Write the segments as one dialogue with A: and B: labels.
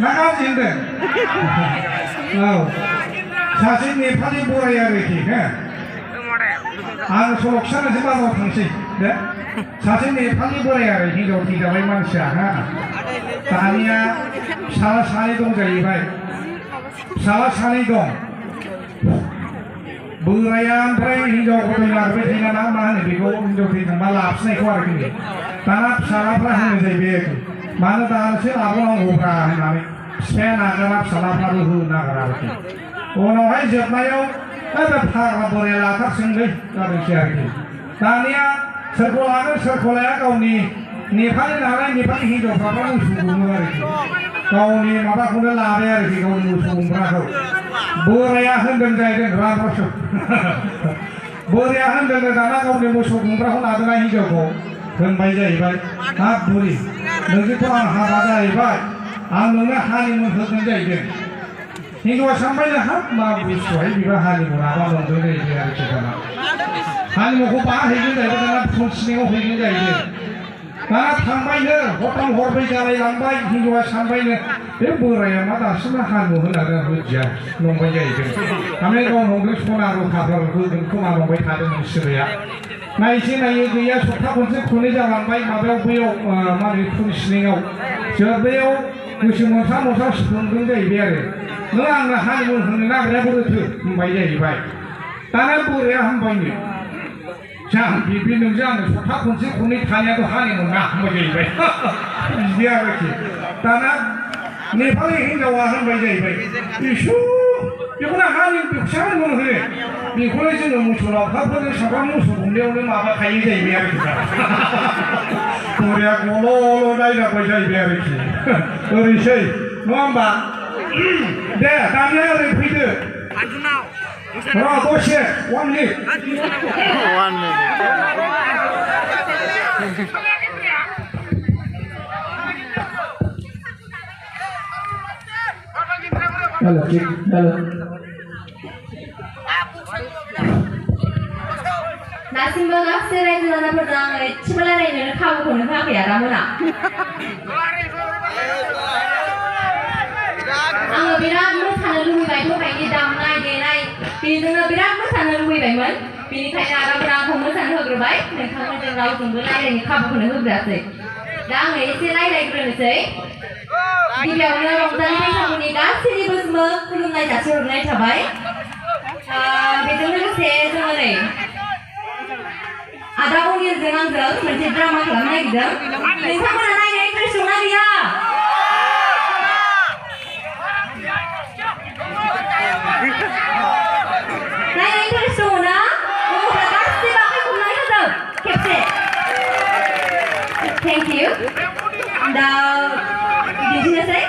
A: 나가진데. 자신이 팔이 보여야 이렇게. 안 소록샤는 집안으로 당신. 네? 자신이 팔이 보여야 이렇게 어떻게 잡아야 만시야. 다니야 사라사리동 자이바이. 사라사리동. Berayam pray hijau kotor larbe tinggal nama ni bigo hijau tinggal malah absen kuar kini. Tanah salah pernah ni jadi begitu. Mana tanah sih aku orang ubah ni. Saya nak kerap salah pernah dulu nak kerap. Orang hai jep mayo, ada phar boleh latar sendiri kalau siapa ni. Tania sekolah kau ni pagi nara ni pagi hijau apa musuh guna ni. Kau ni apa kau dah lari ni kau musuh guna kau. Borayahan dan jalan ramah show. Borayahan dan dana kau ni musuh kumprah kau ada lagi jago. Kembali jadi hak buri. Nanti tu ang hak jadi ang hani musuh jadi. Hingga sampai hak mabis suai biar hani muraba musuh jadi cakap. Hani musuh bah hingga jadi dana fungsi hingga jadi. Karena sampai ni, orang horbai jalan lambai hingga sampai ni. Dia beraya mata semua halu hendak berjalan nombor jadi. Kami kau nombor sekolah rukhar rukhar kumar nombor tadi musuhnya. Nah ini dia suka pun sekolah jalan baik mabel beliau mabel pun selingau. Jadi beliau musuh sepuluh jadi biar. Nang halu hendak berapa tu baik jadi baik. Tanah beraya hampai ni. Jangan bibi nunggu suka pun sekolah tanya tu hani mungah jadi baik. Dia lagi. Tanah Nepali हिंजाव वाहन बाय जाहैबाय इसु बेखौनो हानि फिसा होनो बेखौनो जोङो मोसौ लावखारफोरजों साफा मोसौ गुमनायावनो माबाखायो जाहैबाय आरोखि बुरिया गल' नायलाबाय जाहैबाय आरोखि ओरैसै नङा होमबा दे दानिया ओरै फैदो दसे 1 minute Halo, halo. Nasimba ngapse rai jana pedang cimala rai ni kau kono kau ya ramona. Ang birat mosaनो लुबैबाय थ' बायदि दामनाय देनाय बेजोंनो बिराद मोसानो लुबैबायमोन बेनिखायनो आदाफोरा आंखौ मोसानो होग्रोबाय नोंथांमोनजों रावजोंबो रायलायनो खाबुखौनो होग्रोआसै दा आङो एसे रायलायग्रोनोसै गिबियावनो रंजालि बैसागुनि गासैनिबो खुलुमनाय जासिहरनाय थाबाय बेजों लोगोसे जोङो नै आदा अनिलजों आंजों मोनसे ड्रामा खालामनो नागिरदों नोंथांमोना नायनो इन्टारेस्ट दंना गैया नायनो इन्टारेस्ट दङ ना गथ'फ्रा गासैबो आखाइ खबनानै होजोब खेबसे थेंक इउ दा बिदिनोसै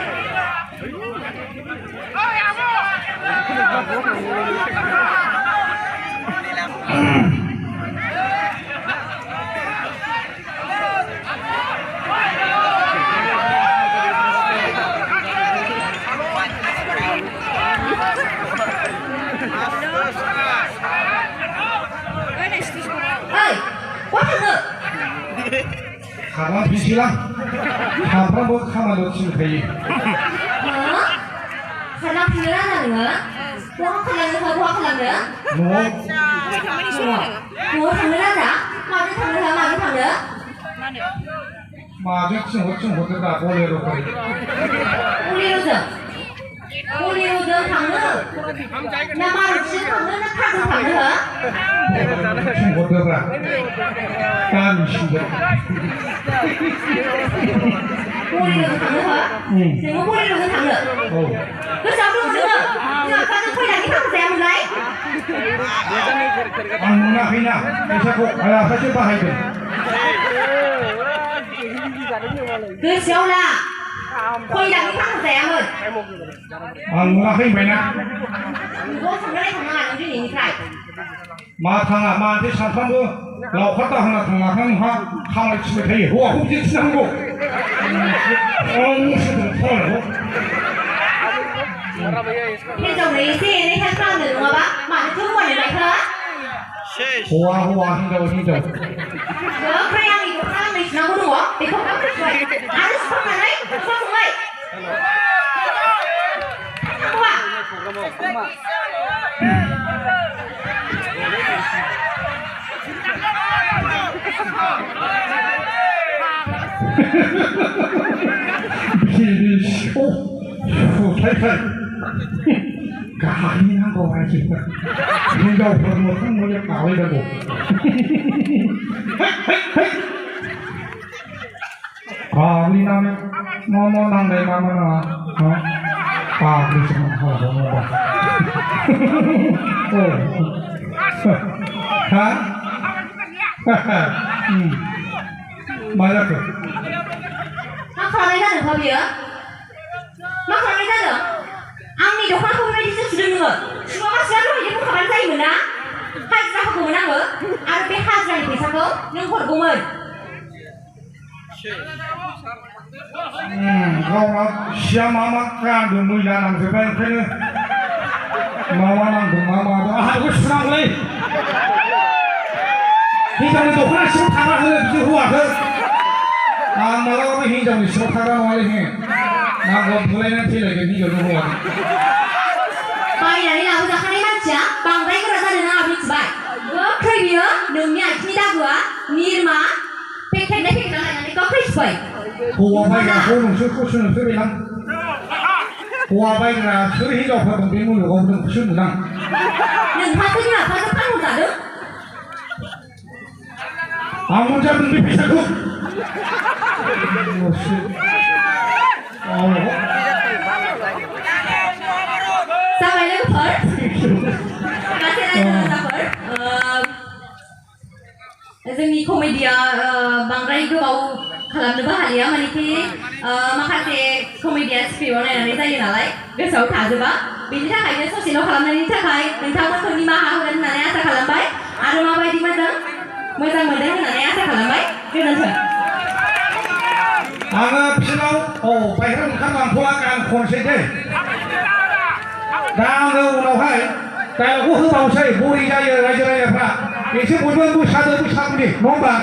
A: Kamu bisilah, kamu mau kamu lo cintai. Karena pilihan ada, wah kalian tahu wah kalian? No. No kalian ada? Mana kalian mana kalian? Mana cuma tidak boleh rupanya. Boleh udah kalian? Nama rusik kalian nak kalian? Cuma tidak. Kami sudah. Boleh udah kalian? Semua boleh udah kalian? Oh. Cứ sao luôn nữa, nhưng mà con quay lại cái thằng xe một lấy. Anh muốn khi nào? Anh sẽ phục, hay là phải chưa bao hay được? Cứ xéo là, quay lại cái thằng xe rồi. Anh muốn khi vậy nè? Vô thằng đấy thằng nào cũng như vậy. Mà thằng à mà cái sản phẩm đó,เราเขาต้องทำงานทั้งห้องทำอะไรชีวิตให้หัวหุ้มจิ้งนั่งกูThế chồng đấy xe đấy khăn khăn được đúng không bác? Mà nó chung quần này thôi Hoa hin đâu Đó, khai ăn thì cũng ăn mình nó có đủ không? Thì không cắm được vậy Ăn không là đấy, không vậy 비리 탈탈 가리난 거 가지고 인가 그런 거 한번에 나와야고 우리 남의 뭐뭐랑 내 마마나 그렇지 뭐 맞아 그
B: मा खालामनाय जादों फा बियो मा खालामनाय जादों आंनि दख'नाखौ बेबायदिसो सुदों नोङो सुबा मानसिया दहायनो बुंखाबानो जायोमोन ना हाजिरा होगौमोन आङो आरो बे हाजिरानि फैसाखौ नों हरगौमोन
A: गावना सिया मा गानदों मैला नांजोबबाय ओंखायनो मा नांदों मा मादों आहाबो सुनांगौलै हिनजावनि दख'ना सिङाव थाना हो बिदि हौवाखौ आं मालाबाबो हिनजावनि सिङाव थाग्रा नङालै नांगौ बुलायनानै थैलायगोन हिनजावनि हौवानि
B: बायनानै लाबोजाखानाय मानसिया बांद्राय गोरा जादों ना मिथिबाय गोख्रै बियो नोंनि आथिंनि दागोआ निरमा पेकेटनाय लायनानै गोख्रै सिफाय
A: हौवा बायग्राखौ नोंसोरखौसो नोंसोर बेलां हौवा बायग्रा सोर हिनजावफोर दं बे मुलुगाव नोंखौसो नुदां
B: नोंहासो बिमा बिफाजों फानहरजादों
A: आं मोनजादों बे फैसाखौ
B: जाबाय लोगोफोर गासै रायजोफोर जोंनि कमेडिया बांद्राय गोबाव खालामनोबो हालिया मानेखि माखासे कमेडिया स्क्रिप्टआव नायनानै जायो नालाय गोसोआव थाजोबा बेनि थाखायनो ससेल' खालामनायनि थाखाय नोंथांमोनखौ निमाहा होगोन होननानै आसा खालामबाय आरो माबायदि मोजां मोनदों होननानै आसा खालामबाय गोजोन्थों
A: आङो फिल्डआव बायह्रायाव ओंखारलांथ'ला गान खनसै दै दा आङो उनावहाय डायलगखौ होबावसै बोरै जायो रायजो राजाफ्रा एसे बयबो मोसादो बैसागुनि नङा होमबा